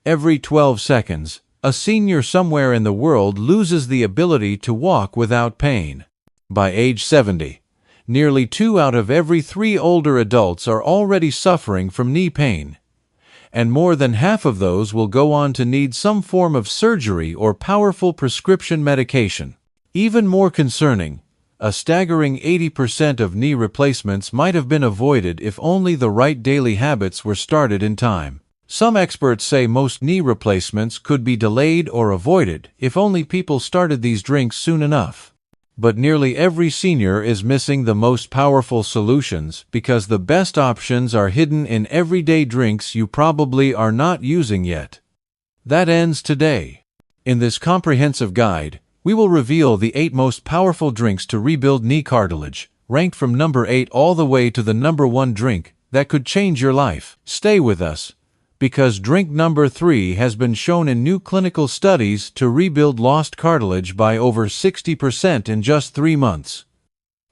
Every 12 seconds, a senior somewhere in the world loses the ability to walk without pain. By age 70, nearly 2 out of every 3 older adults are already suffering from knee pain, and more than half of those will go on to need some form of surgery or powerful prescription medication. Even more concerning, a staggering 80% of knee replacements might have been avoided if only the right daily habits were started in time. Some experts say most knee replacements could be delayed or avoided if only people started these drinks soon enough. But nearly every senior is missing the most powerful solutions because the best options are hidden in everyday drinks you probably are not using yet. That ends today. In this comprehensive guide, we will reveal the 8 most powerful drinks to rebuild knee cartilage, ranked from number 8 all the way to the number 1 drink that could change your life. Stay with us, because drink number 3 has been shown in new clinical studies to rebuild lost cartilage by over 60% in just 3 months.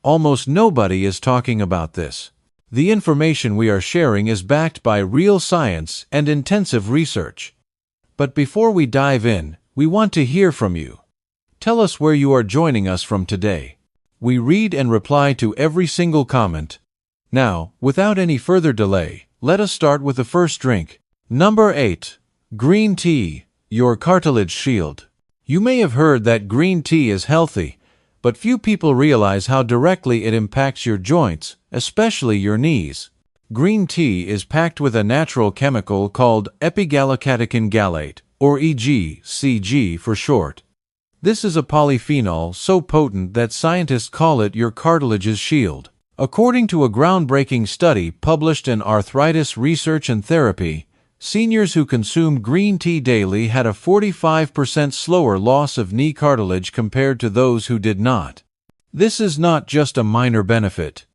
Almost nobody is talking about this. The information we are sharing is backed by real science and intensive research. But before we dive in, we want to hear from you. Tell us where you are joining us from today. We read and reply to every single comment. Now, without any further delay, let us start with the first drink. Number 8. Green tea, your cartilage shield. You may have heard that green tea is healthy, but few people realize how directly it impacts your joints, especially your knees. Green tea is packed with a natural chemical called epigallocatechin gallate, or EGCG for short. This is a polyphenol so potent that scientists call it your cartilage's shield. According to a groundbreaking study published in Arthritis Research and Therapy, seniors who consumed green tea daily had a 45% slower loss of knee cartilage compared to those who did not. This is not just a minor benefit.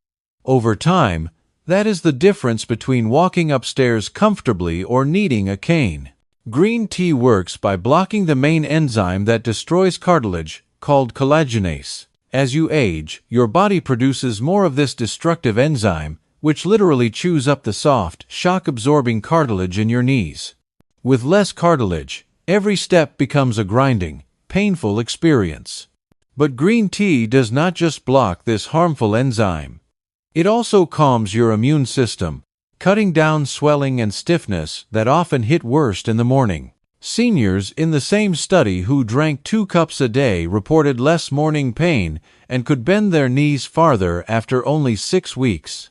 Over time, that is the difference between walking upstairs comfortably or needing a cane. Green tea works by blocking the main enzyme that destroys cartilage, called collagenase. As you age, your body produces more of this destructive enzyme, which literally chews up the soft, shock-absorbing cartilage in your knees. With less cartilage, every step becomes a grinding, painful experience. But green tea does not just block this harmful enzyme. It also calms your immune system, cutting down swelling and stiffness that often hit worst in the morning. Seniors in the same study who drank 2 cups a day reported less morning pain and could bend their knees farther after only 6 weeks.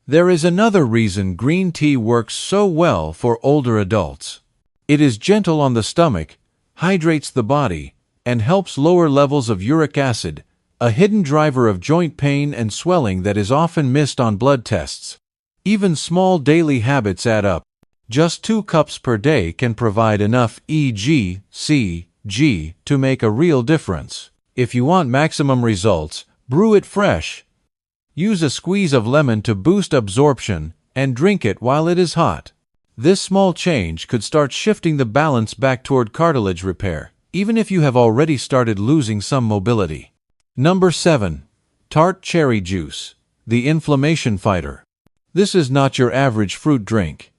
There is another reason green tea works so well for older adults. It is gentle on the stomach, hydrates the body, and helps lower levels of uric acid, a hidden driver of joint pain and swelling that is often missed on blood tests. Even small daily habits add up. Just 2 cups per day can provide enough EGCG to make a real difference. If you want maximum results, brew it fresh. Use a squeeze of lemon to boost absorption and drink it while it is hot. This small change could start shifting the balance back toward cartilage repair, even if you have already started losing some mobility. Number 7. Tart cherry juice, the inflammation fighter. This is not your average fruit drink.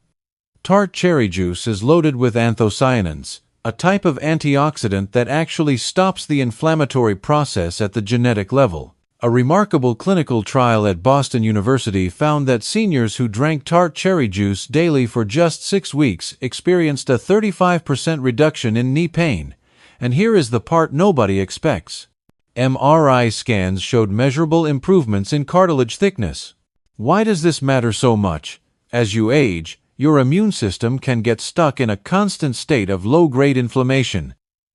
Tart cherry juice is loaded with anthocyanins, a type of antioxidant that actually stops the inflammatory process at the genetic level. A remarkable clinical trial at Boston University found that seniors who drank tart cherry juice daily for just 6 weeks experienced a 35% reduction in knee pain. And here is the part nobody expects. MRI scans showed measurable improvements in cartilage thickness. Why does this matter so much? As you age, your immune system can get stuck in a constant state of low-grade inflammation.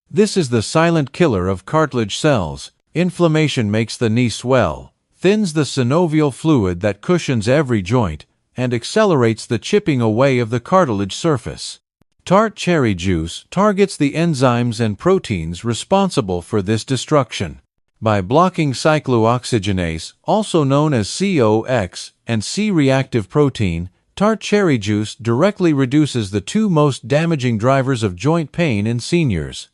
This is the silent killer of cartilage cells. Inflammation makes the knee swell, thins the synovial fluid that cushions every joint, and accelerates the chipping away of the cartilage surface. Tart cherry juice targets the enzymes and proteins responsible for this destruction. By blocking cyclooxygenase, also known as COX, and C-reactive protein, tart cherry juice directly reduces the 2 most damaging drivers of joint pain in seniors.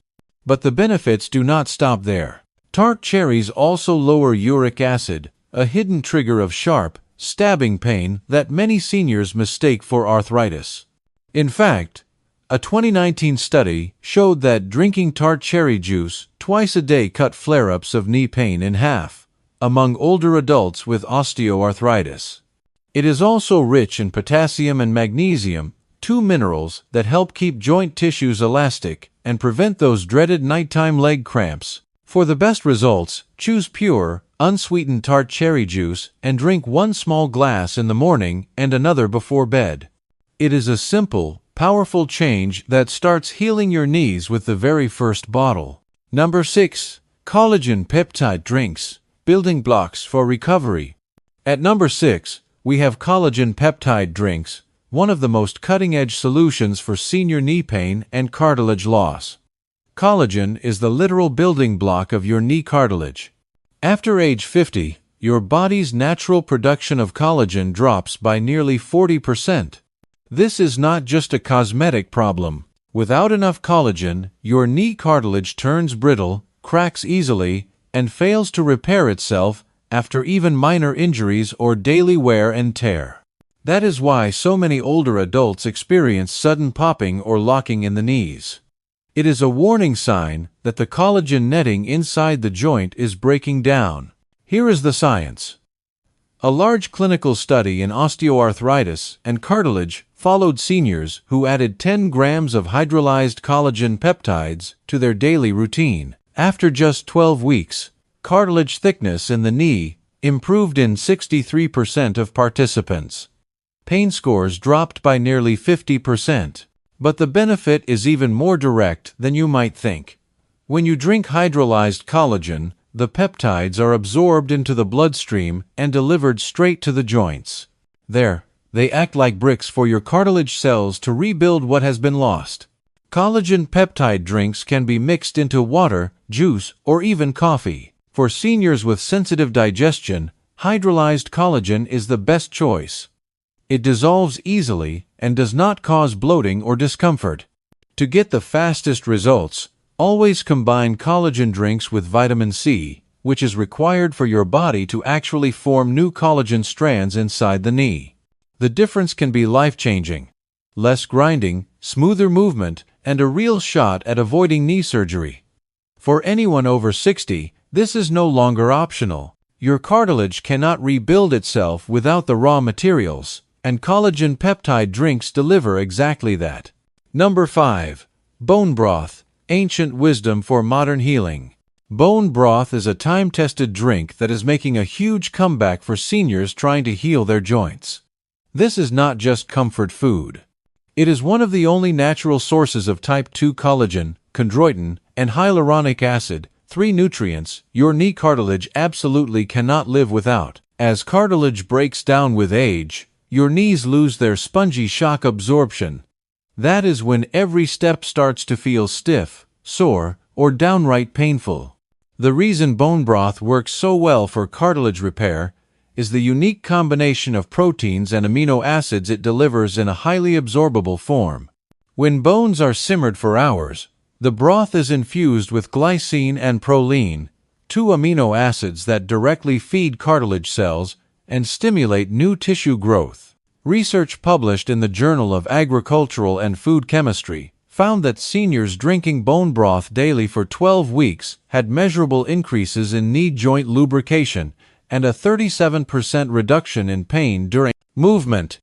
But the benefits do not stop there. Tart cherries also lower uric acid, a hidden trigger of sharp, stabbing pain that many seniors mistake for arthritis. In fact, A 2019 study showed that drinking tart cherry juice twice a day cut flare-ups of knee pain in half among older adults with osteoarthritis. It is also rich in potassium and magnesium, two minerals that help keep joint tissues elastic and prevent those dreaded nighttime leg cramps. For the best results, choose pure, unsweetened tart cherry juice and drink one small glass in the morning and another before bed. It is a simple, powerful change that starts healing your knees with the very first bottle. Number 6. Collagen Peptide Drinks, Building Blocks for Recovery. At number 6, we have collagen peptide drinks, one of the most cutting-edge solutions for senior knee pain and cartilage loss. Collagen is the literal building block of your knee cartilage. After age 50, your body's natural production of collagen drops by nearly 40%. This is not just a cosmetic problem. Without enough collagen, your knee cartilage turns brittle, cracks easily, and fails to repair itself after even minor injuries or daily wear and tear. That is why so many older adults experience sudden popping or locking in the knees. It is a warning sign that the collagen netting inside the joint is breaking down. Here is the science. A large clinical study in osteoarthritis and cartilage followed seniors who added 10 grams of hydrolyzed collagen peptides to their daily routine. After just 12 weeks, cartilage thickness in the knee improved in 63% of participants. Pain scores dropped by nearly 50%. But the benefit is even more direct than you might think. When you drink hydrolyzed collagen, the peptides are absorbed into the bloodstream and delivered straight to the joints. There, they act like bricks for your cartilage cells to rebuild what has been lost. Collagen peptide drinks can be mixed into water, juice, or even coffee. For seniors with sensitive digestion, hydrolyzed collagen is the best choice. It dissolves easily and does not cause bloating or discomfort. To get the fastest results, always combine collagen drinks with vitamin C, which is required for your body to actually form new collagen strands inside the knee. The difference can be life-changing. Less grinding, smoother movement, and a real shot at avoiding knee surgery. For anyone over 60, this is no longer optional. Your cartilage cannot rebuild itself without the raw materials, and collagen peptide drinks deliver exactly that. Number 5. Bone Broth, Ancient Wisdom for Modern Healing. Bone broth is a time-tested drink that is making a huge comeback for seniors trying to heal their joints. This is not just comfort food. It is one of the only natural sources of type 2 collagen, chondroitin, and hyaluronic acid, 3 nutrients your knee cartilage absolutely cannot live without. As cartilage breaks down with age, your knees lose their spongy shock absorption. That is when every step starts to feel stiff, sore, or downright painful. The reason bone broth works so well for cartilage repair is the unique combination of proteins and amino acids it delivers in a highly absorbable form. When bones are simmered for hours, the broth is infused with glycine and proline, 2 amino acids that directly feed cartilage cells and stimulate new tissue growth. Research published in the Journal of Agricultural and Food Chemistry found that seniors drinking bone broth daily for 12 weeks had measurable increases in knee joint lubrication and a 37% reduction in pain during movement.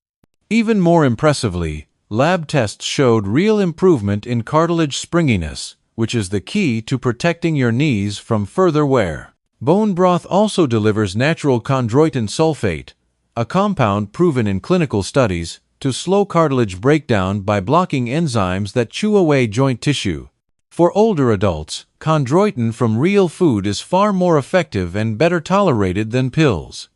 Even more impressively, lab tests showed real improvement in cartilage springiness, which is the key to protecting your knees from further wear. Bone broth also delivers natural chondroitin sulfate, a compound proven in clinical studies to slow cartilage breakdown by blocking enzymes that chew away joint tissue. For older adults, chondroitin from real food is far more effective and better tolerated than pills.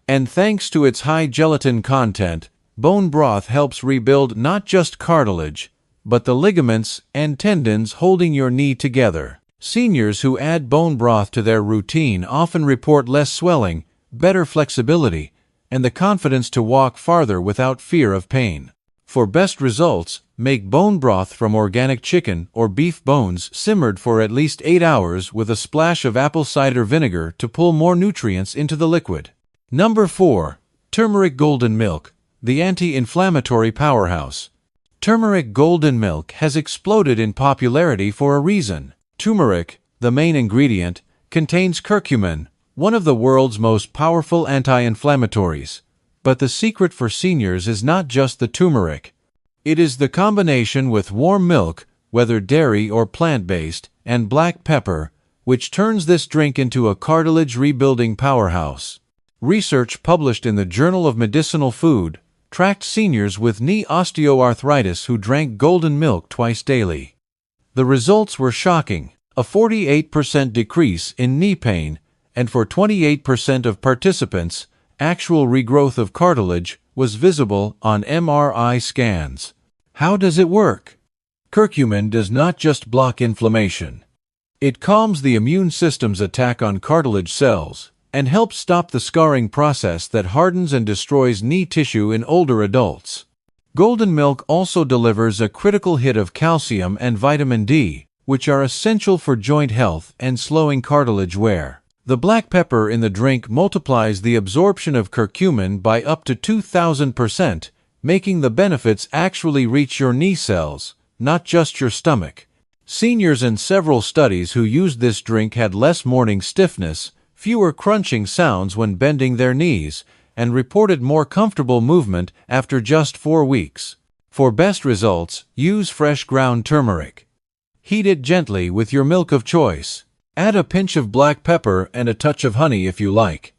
And thanks to its high gelatin content, bone broth helps rebuild not just cartilage, but the ligaments and tendons holding your knee together. Seniors who add bone broth to their routine often report less swelling, better flexibility, and the confidence to walk farther without fear of pain. For best results, make bone broth from organic chicken or beef bones simmered for at least 8 hours with a splash of apple cider vinegar to pull more nutrients into the liquid. Number 4. Turmeric Golden Milk, the anti-inflammatory powerhouse. Turmeric golden milk has exploded in popularity for a reason. Turmeric, the main ingredient, contains curcumin, one of the world's most powerful anti-inflammatories. But the secret for seniors is not just the turmeric. It is the combination with warm milk, whether dairy or plant-based, and black pepper, which turns this drink into a cartilage rebuilding powerhouse. Research published in the Journal of Medicinal Food tracked seniors with knee osteoarthritis who drank golden milk twice daily. The results were shocking: a 48% decrease in knee pain, and for 28% of participants, actual regrowth of cartilage was visible on MRI scans. How does it work? Curcumin does not just block inflammation. It calms the immune system's attack on cartilage cells and helps stop the scarring process that hardens and destroys knee tissue in older adults. Golden milk also delivers a critical hit of calcium and vitamin D, which are essential for joint health and slowing cartilage wear. The black pepper in the drink multiplies the absorption of curcumin by up to 2,000%, making the benefits actually reach your knee cells, not just your stomach. Seniors in several studies who used this drink had less morning stiffness, fewer crunching sounds when bending their knees, and reported more comfortable movement after just 4 weeks. For best results, use fresh ground turmeric. Heat it gently with your milk of choice. Add a pinch of black pepper and a touch of honey if you like.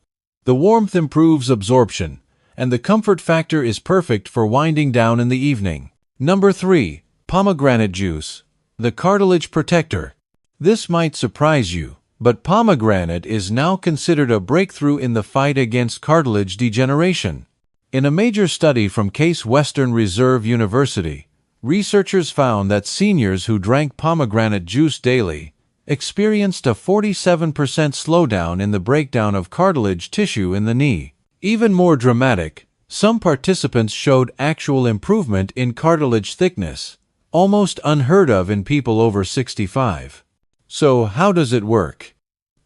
The warmth improves absorption, and the comfort factor is perfect for winding down in the evening. Number 3. Pomegranate juice, the cartilage protector. This might surprise you, but pomegranate is now considered a breakthrough in the fight against cartilage degeneration. In a major study from Case Western Reserve University, researchers found that seniors who drank pomegranate juice daily experienced a 47% slowdown in the breakdown of cartilage tissue in the knee. Even more dramatic, some participants showed actual improvement in cartilage thickness, almost unheard of in people over 65. So how does it work?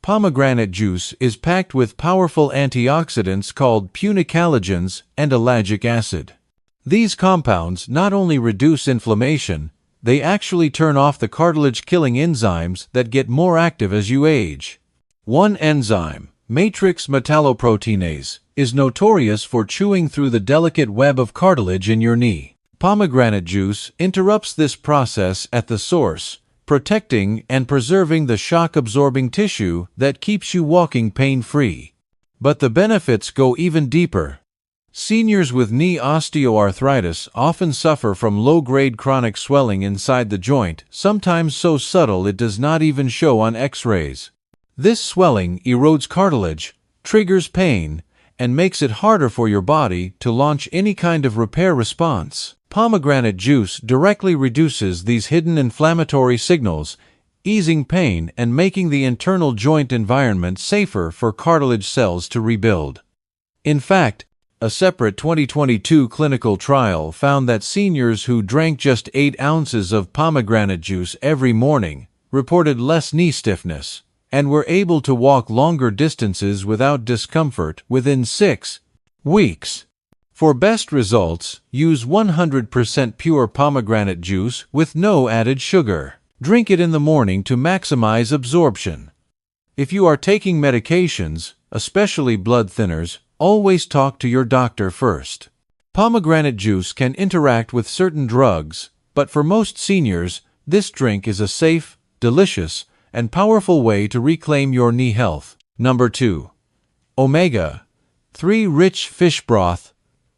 Pomegranate juice is packed with powerful antioxidants called punicalagins and ellagic acid. These compounds not only reduce inflammation, they actually turn off the cartilage-killing enzymes that get more active as you age. One enzyme, matrix metalloproteinase, is notorious for chewing through the delicate web of cartilage in your knee. Pomegranate juice interrupts this process at the source, protecting and preserving the shock-absorbing tissue that keeps you walking pain-free. But the benefits go even deeper. Seniors with knee osteoarthritis often suffer from low-grade chronic swelling inside the joint, sometimes so subtle it does not even show on X-rays. This swelling erodes cartilage, triggers pain, and makes it harder for your body to launch any kind of repair response. Pomegranate juice directly reduces these hidden inflammatory signals, easing pain and making the internal joint environment safer for cartilage cells to rebuild. In fact, a separate 2022 clinical trial found that seniors who drank just 8 ounces of pomegranate juice every morning reported less knee stiffness and were able to walk longer distances without discomfort within 6 weeks. For best results, use 100% pure pomegranate juice with no added sugar. Drink it in the morning to maximize absorption. If you are taking medications, especially blood thinners, always talk to your doctor first. Pomegranate juice can interact with certain drugs, but for most seniors, this drink is a safe, delicious, and powerful way to reclaim your knee health. Number 2. Omega-3 rich fish broth,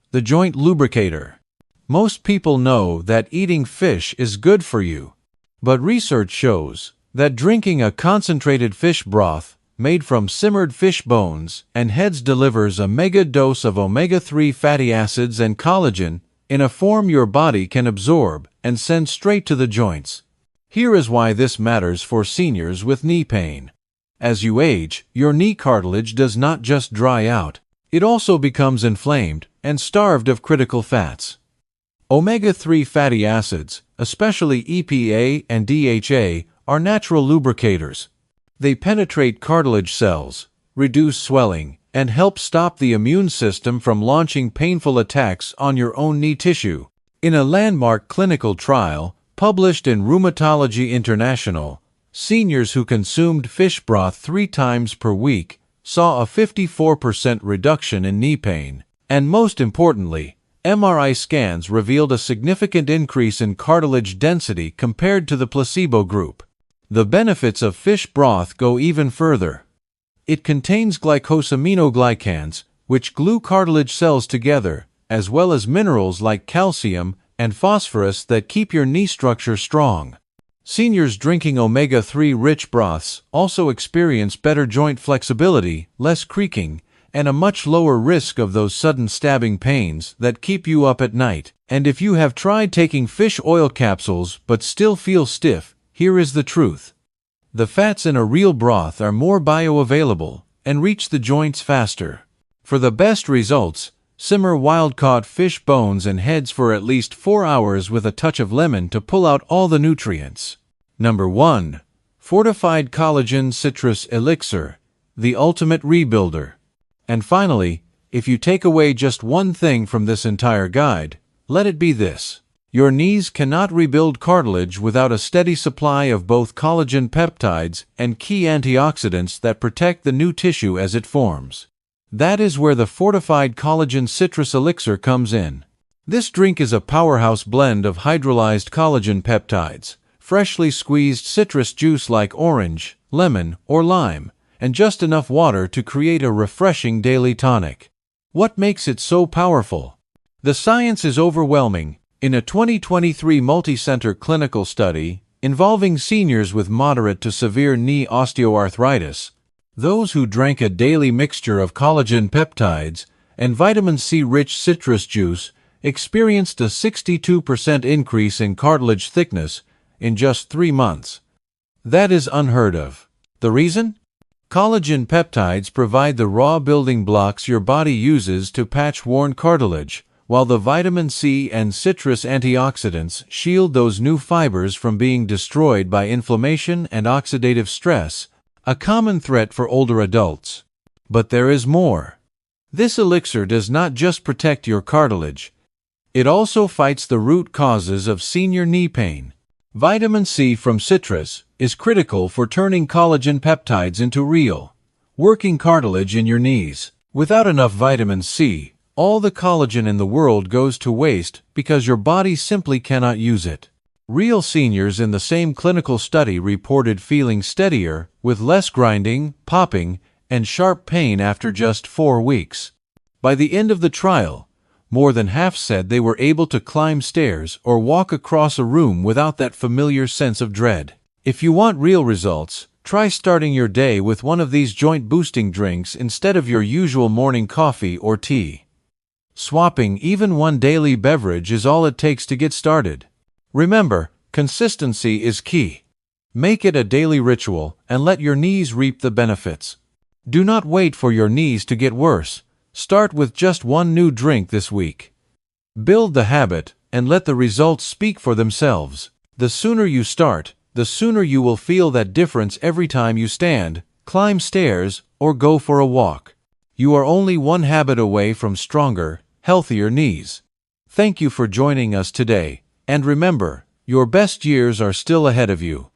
the joint lubricator. Most people know that eating fish is good for you, but research shows that drinking a concentrated fish broth made from simmered fish bones and heads delivers a mega dose of omega-3 fatty acids and collagen in a form your body can absorb and send straight to the joints. Here is why this matters for seniors with knee pain. As you age, your knee cartilage does not just dry out, it also becomes inflamed and starved of critical fats. Omega-3 fatty acids, especially EPA and DHA, are natural lubricators. They penetrate cartilage cells, reduce swelling, and help stop the immune system from launching painful attacks on your own knee tissue. In a landmark clinical trial, published in Rheumatology International, seniors who consumed fish broth 3 times per week saw a 54% reduction in knee pain, and most importantly, MRI scans revealed a significant increase in cartilage density compared to the placebo group. The benefits of fish broth go even further. It contains glycosaminoglycans, which glue cartilage cells together, as well as minerals like calcium and phosphorus that keep your knee structure strong. Seniors drinking omega-3 rich broths also experience better joint flexibility, less creaking, and a much lower risk of those sudden stabbing pains that keep you up at night. And if you have tried taking fish oil capsules but still feel stiff, here is the truth. The fats in a real broth are more bioavailable and reach the joints faster. For the best results, simmer wild-caught fish bones and heads for at least 4 hours with a touch of lemon to pull out all the nutrients. Number 1. Fortified Collagen Citrus Elixir, the ultimate rebuilder. And finally, if you take away just one thing from this entire guide, let it be this. Your knees cannot rebuild cartilage without a steady supply of both collagen peptides and key antioxidants that protect the new tissue as it forms. That is where the Fortified Collagen Citrus Elixir comes in. This drink is a powerhouse blend of hydrolyzed collagen peptides, freshly squeezed citrus juice like orange, lemon, or lime, and just enough water to create a refreshing daily tonic. What makes it so powerful? The science is overwhelming. In a 2023 multi-center clinical study involving seniors with moderate to severe knee osteoarthritis, those who drank a daily mixture of collagen peptides and vitamin C-rich citrus juice experienced a 62% increase in cartilage thickness in just 3 months. That is unheard of. The reason? Collagen peptides provide the raw building blocks your body uses to patch worn cartilage, while the vitamin C and citrus antioxidants shield those new fibers from being destroyed by inflammation and oxidative stress, a common threat for older adults. But there is more. This elixir does not just protect your cartilage. It also fights the root causes of senior knee pain. Vitamin C from citrus is critical for turning collagen peptides into real, working cartilage in your knees. Without enough vitamin C, all the collagen in the world goes to waste because your body simply cannot use it. Real seniors in the same clinical study reported feeling steadier, with less grinding, popping, and sharp pain after just 4 weeks. By the end of the trial, more than half said they were able to climb stairs or walk across a room without that familiar sense of dread. If you want real results, try starting your day with one of these joint-boosting drinks instead of your usual morning coffee or tea. Swapping even one daily beverage is all it takes to get started. Remember, consistency is key. Make it a daily ritual and let your knees reap the benefits. Do not wait for your knees to get worse. Start with just one new drink this week. Build the habit and let the results speak for themselves. The sooner you start, the sooner you will feel that difference every time you stand, climb stairs, or go for a walk. You are only one habit away from stronger, healthier knees. Thank you for joining us today, and remember, your best years are still ahead of you.